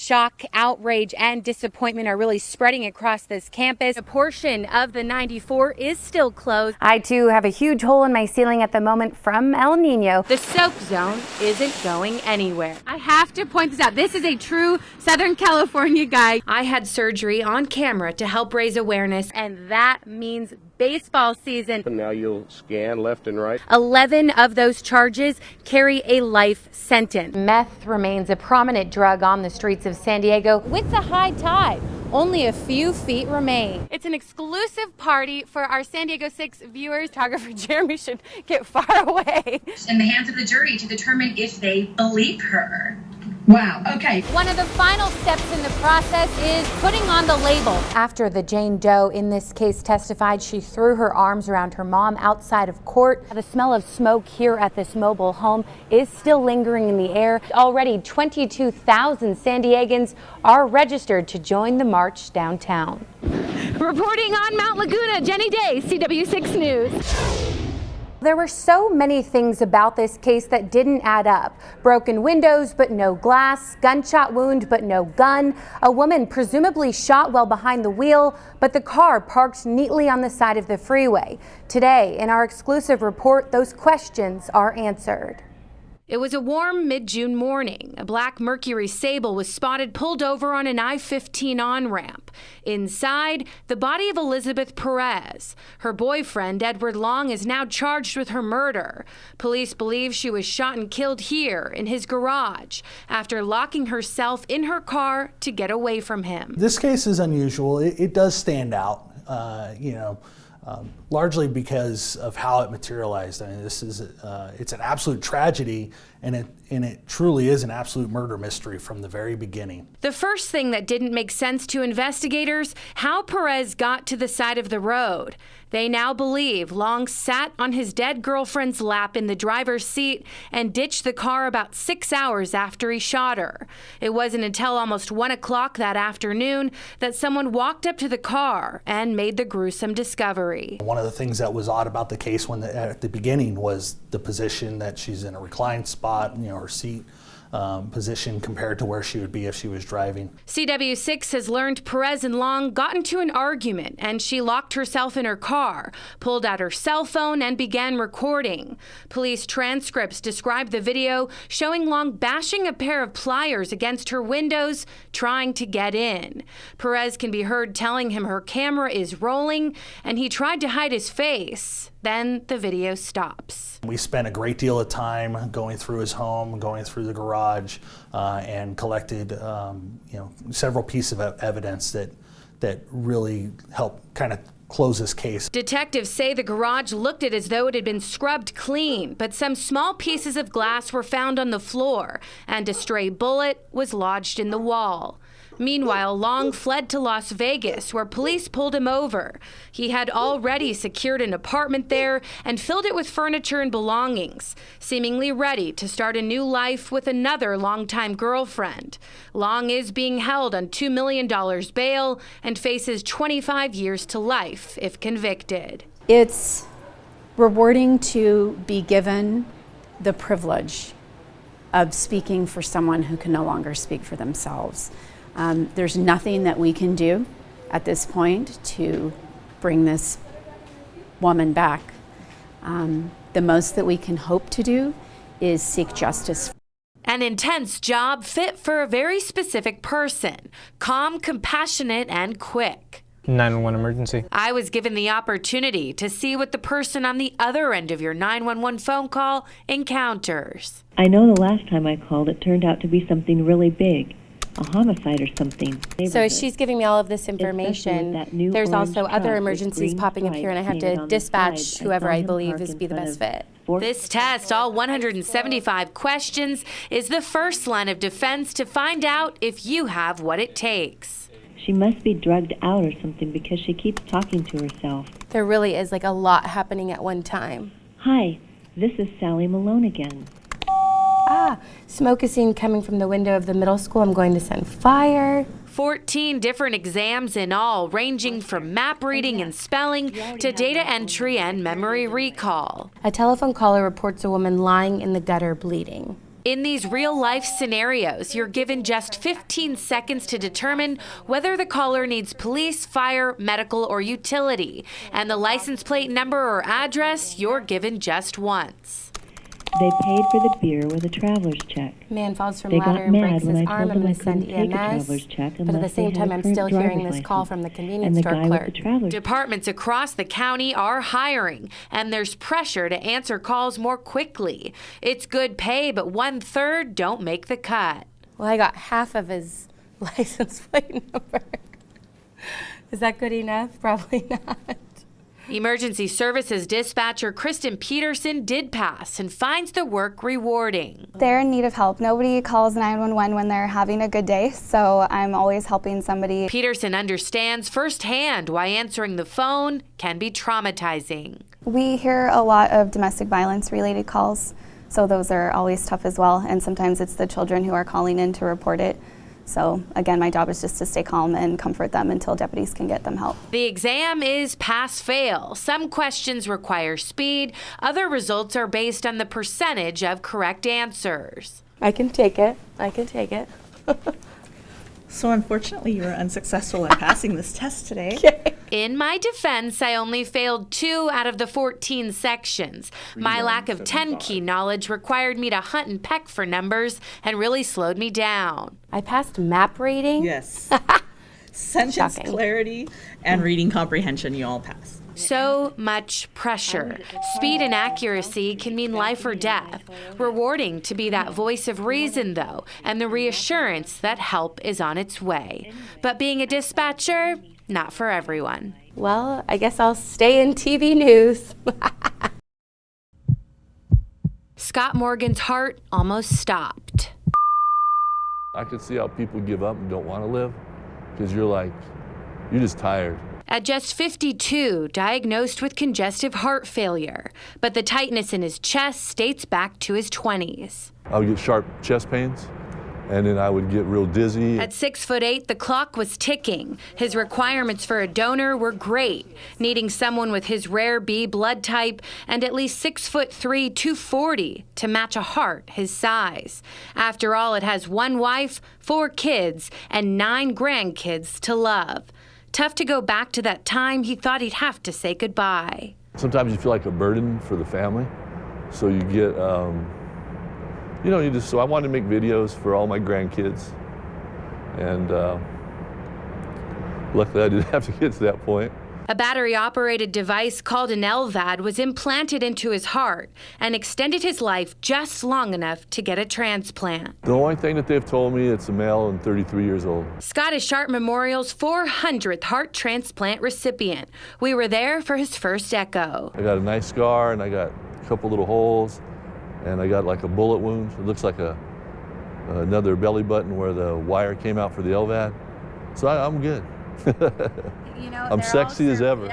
shock, outrage, and disappointment are really spreading across this campus. A portion of the 94 is still closed. I too have a huge hole in my ceiling at the moment from El Nino. The soak zone isn't going anywhere. I have to point this out. This is a true Southern California guy. I had surgery on camera to help raise awareness, and that means baseball season. And now you'll scan left and right. 11 of those charges carry a life sentence. Meth remains a prominent drug on the streets of San Diego. With the high tide, only a few feet remain. It's an exclusive party for our San Diego 6 viewers. Photographer Jeremy should get far away. In the hands of the jury to determine if they believe her. Wow, okay. One of the final steps in the process is putting on the label. After the Jane Doe in this case testified, she threw her arms around her mom outside of court. The smell of smoke here at this mobile home is still lingering in the air. Already 22,000 San Diegans are registered to join the march downtown. Reporting on Mount Laguna, Jenny Day, CW6 News. There were so many things about this case that didn't add up. Broken windows, but no glass. Gunshot wound, but no gun. A woman presumably shot while behind the wheel, but the car parked neatly on the side of the freeway. Today, in our exclusive report, those questions are answered. It was a warm mid-June morning. A black Mercury Sable was spotted pulled over on an I-15 on-ramp. Inside, the body of Elizabeth Perez. Her boyfriend, Edward Long, is now charged with her murder. Police believe she was shot and killed here in his garage after locking herself in her car to get away from him. This case is unusual. It does stand out, largely because of how it materialized. I mean, this is it's an absolute tragedy, and it truly is an absolute murder mystery from the very beginning. The first thing that didn't make sense to investigators, how Perez got to the side of the road. They now believe Long sat on his dead girlfriend's lap in the driver's seat and ditched the car about 6 hours after he shot her. It wasn't until almost 1 o'clock that afternoon that someone walked up to the car and made the gruesome discovery. One of the things that was odd about the case at the beginning was the position that she's in a reclined spot, her seat position compared to where she would be if she was driving. CW6 has learned Perez and Long got into an argument, and she locked herself in her car, pulled out her cell phone, and began recording. Police transcripts describe the video showing Long bashing a pair of pliers against her windows, trying to get in. Perez can be heard telling him her camera is rolling, and he tried to hide his face. Then the video stops. We spent a great deal of time going through his home, going through the garage, and collected several pieces of evidence that really helped kind of close this case. Detectives say the garage looked as though it had been scrubbed clean, but some small pieces of glass were found on the floor, and a stray bullet was lodged in the wall. Meanwhile, Long fled to Las Vegas, where police pulled him over. He had already secured an apartment there and filled it with furniture and belongings, seemingly ready to start a new life with another longtime girlfriend. Long is being held on $2 million bail and faces 25 years to life if convicted. It's rewarding to be given the privilege of speaking for someone who can no longer speak for themselves. There's nothing that we can do at this point to bring this woman back. The most that we can hope to do is seek justice. An intense job fit for a very specific person, calm, compassionate, and quick. 911 emergency. I was given the opportunity to see what the person on the other end of your 911 phone call encounters. I know the last time I called, it turned out to be something really big. A homicide or something. So as she's giving me all of this information, there's also other emergencies popping up here, and I have to dispatch whoever I believe is be the best fit. This test, all 175 questions, is the first line of defense to find out if you have what it takes. She must be drugged out or something because she keeps talking to herself. There really is like a lot happening at one time. Hi, this is Sally Malone again. Smoke is seen coming from the window of the middle school. I'm going to send fire. 14 different exams in all, ranging from map reading and spelling to data entry and memory recall. A telephone caller reports a woman lying in the gutter bleeding. In these real-life scenarios, you're given just 15 seconds to determine whether the caller needs police, fire, medical, or utility. And the license plate number or address, you're given just once. They paid for the beer with a traveler's check. Man falls from They ladder got and breaks mad when his I arm. told I'm them going I to send couldn't take a traveler's EMS. check But at the unless same they time, had I'm a still current hearing driver's this call license. from the And convenience the store guy clerk. with the traveler's Departments across the county are hiring, and there's pressure to answer calls more quickly. It's good pay, but 1/3 don't make the cut. Well, I got half of his license plate number. Is that good enough? Probably not. Emergency Services dispatcher Kristen Peterson did pass and finds the work rewarding. They're in need of help. Nobody calls 911 when they're having a good day, so I'm always helping somebody. Peterson understands firsthand why answering the phone can be traumatizing. We hear a lot of domestic violence related calls, so those are always tough as well, and sometimes it's the children who are calling in to report it. So again, my job is just to stay calm and comfort them until deputies can get them help. The exam is pass-fail. Some questions require speed. Other results are based on the percentage of correct answers. I can take it. I can take it. So unfortunately, you were unsuccessful in passing this test today. In my defense, I only failed 2 out of the 14 sections. My lack of 10-key knowledge required me to hunt and peck for numbers and really slowed me down. I passed map reading. Yes. Sentence Shocking. clarity and reading comprehension, you all passed. So much pressure. Speed and accuracy can mean life or death. Rewarding to be that voice of reason, though, and the reassurance that help is on its way. But being a dispatcher, not for everyone. Well, I guess I'll stay in TV news. Scott Morgan's heart almost stopped. I can see how people give up and don't want to live because you're just tired. At just 52, diagnosed with congestive heart failure, but the tightness in his chest dates back to his 20s. I would get sharp chest pains, and then I would get real dizzy. At 6'8", the clock was ticking. His requirements for a donor were great, needing someone with his rare B blood type and at least 6'3", 240 to match a heart his size. After all, it has 1 wife, 4 kids, and 9 grandkids to love. Tough to go back to that time he thought he'd have to say goodbye. Sometimes you feel like a burden for the family, so you get, so I wanted to make videos for all my grandkids, and luckily I didn't have to get to that point. A battery-operated device called an LVAD was implanted into his heart and extended his life just long enough to get a transplant. The only thing that they've told me, it's a male and 33 years old. Scott is Sharp Memorial's 400th heart transplant recipient. We were there for his first echo. I got a nice scar, and I got a couple little holes, and I got like a bullet wound. It looks like another belly button where the wire came out for the LVAD. So I'm good. I'm sexy as ever.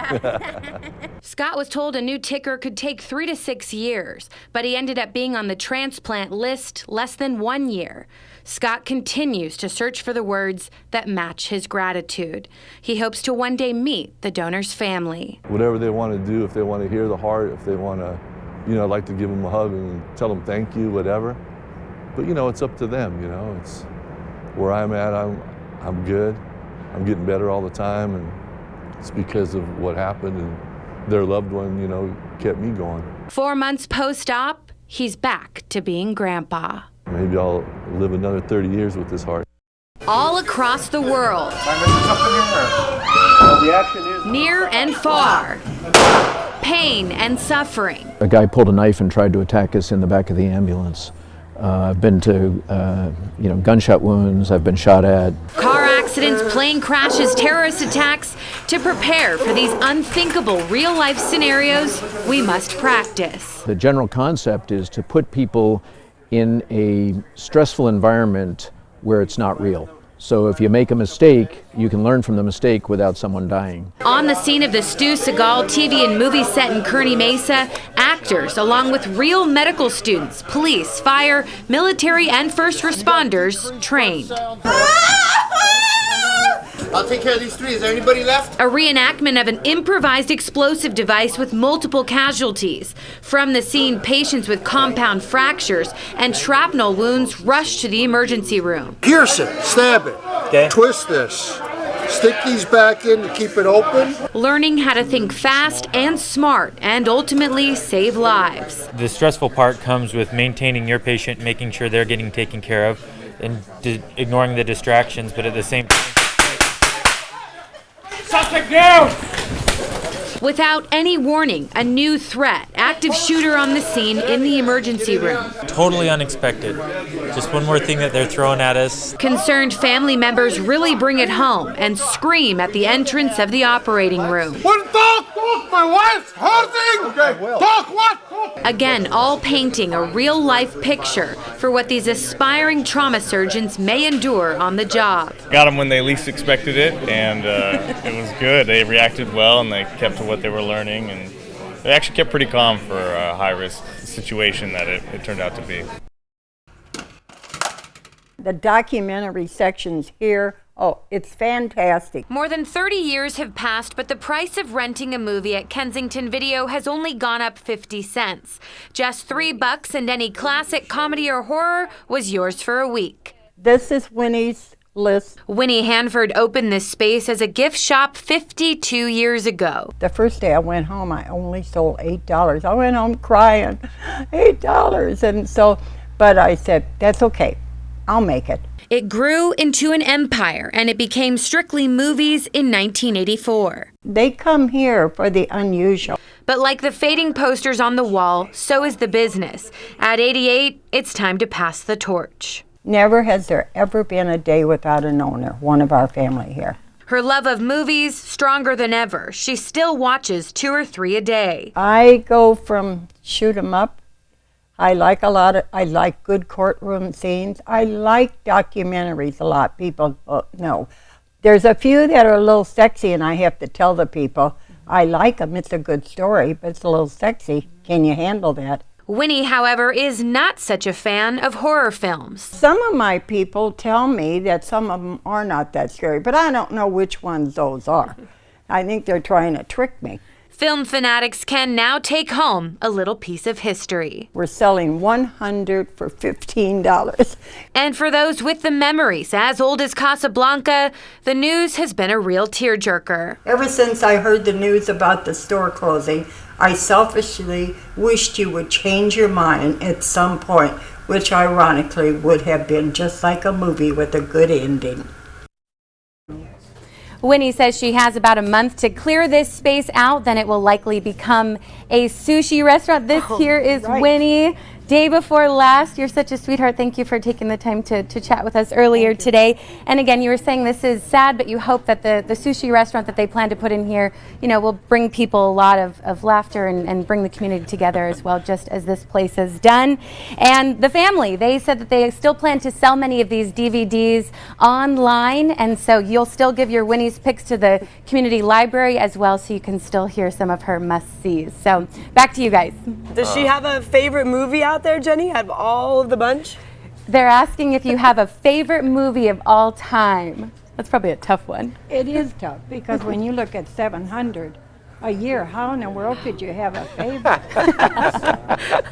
Scott was told a new ticker could take 3 to 6 years, but he ended up being on the transplant list less than 1 year. Scott continues to search for the words that match his gratitude. He hopes to one day meet the donor's family. Whatever they want to do, if they want to hear the heart, if they want to, I'd like to give them a hug and tell them thank you, whatever. But, it's up to them, It's where I'm at, I'm good. I'm getting better all the time, and it's because of what happened, and their loved one, kept me going. 4 months post-op, he's back to being grandpa. Maybe I'll live another 30 years with this heart. All across the world, near and far, pain and suffering. A guy pulled a knife and tried to attack us in the back of the ambulance. I've been to, gunshot wounds. I've been shot at. Car accidents, plane crashes, terrorist attacks. To prepare for these unthinkable real-life scenarios, we must practice. The general concept is to put people in a stressful environment where it's not real. So if you make a mistake, you can learn from the mistake without someone dying. On the scene of the Stu Seagal TV and movie set in Kearney Mesa, actors, along with real medical students, police, fire, military, and first responders, trained. I'll take care of these 3. Is there anybody left? A reenactment of an improvised explosive device with multiple casualties. From the scene, patients with compound fractures and shrapnel wounds rushed to the emergency room. Pierce it, stab it, twist this. Stick these back in to keep it open. Learning how to think fast and smart and ultimately save lives. The stressful part comes with maintaining your patient, making sure they're getting taken care of, and ignoring the distractions, but at the same time... Suspect down! Without any warning, a new threat. Active shooter on the scene in the emergency room. Totally unexpected. Just one more thing that they're throwing at us. Concerned family members really bring it home and scream at the entrance of the operating room. What? Doc! My wife's hurting! Okay, well. Doc, what? Again, all painting a real-life picture for what these aspiring trauma surgeons may endure on the job. Got them when they least expected it, and it was good. They reacted well, and they kept to what they were learning, and they actually kept pretty calm for a high-risk situation that it turned out to be. The documentary sections here, oh, it's fantastic. More than 30 years have passed, but the price of renting a movie at Kensington Video has only gone up 50 cents. Just $3 and any classic comedy or horror was yours for a week. This is Winnie's list. Winnie Hanford opened this space as a gift shop 52 years ago. The first day I went home, I only sold $8. I went home crying, $8. And so, but I said, that's okay. I'll make it. It grew into an empire, and it became Strictly Movies in 1984. They come here for the unusual. But like the fading posters on the wall, so is the business. At 88, it's time to pass the torch. Never has there ever been a day without an owner, one of our family here. Her love of movies, stronger than ever. She still watches 2 or 3 a day. I go from shoot 'em up. I like good courtroom scenes. I like documentaries a lot. People know. There's a few that are a little sexy, and I have to tell the people, I like them. It's a good story, but it's a little sexy. Can you handle that? Winnie, however, is not such a fan of horror films. Some of my people tell me that some of them are not that scary, but I don't know which ones those are. I think they're trying to trick me. Film fanatics can now take home a little piece of history. We're selling 100 for $15. And for those with the memories as old as Casablanca, the news has been a real tearjerker. Ever since I heard the news about the store closing, I selfishly wished you would change your mind at some point, which ironically would have been just like a movie with a good ending. Winnie says she has about a month to clear this space out, then it will likely become a sushi restaurant. This here is right. Winnie. Day before last, you're such a sweetheart. Thank you for taking the time to chat with us earlier today. And again, you were saying this is sad, but you hope that the sushi restaurant that they plan to put in here, you know, will bring people a lot of laughter and bring the community together as well, just as this place has done. And the family, they said that they still plan to sell many of these DVDs online, and so you'll still give your Winnie's picks to the community library as well, so you can still hear some of her must-sees. So back to you guys. Does she have a favorite movie out there, Jenny, out of all of the bunch? They're asking if you have a favorite movie of all time. That's probably a tough one. It is tough, because when you look at 700 a year, how in the world could you have a favorite?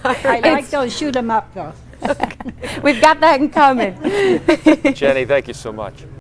I like those shoot 'em up, though. We've got that in common. Jenny, thank you so much.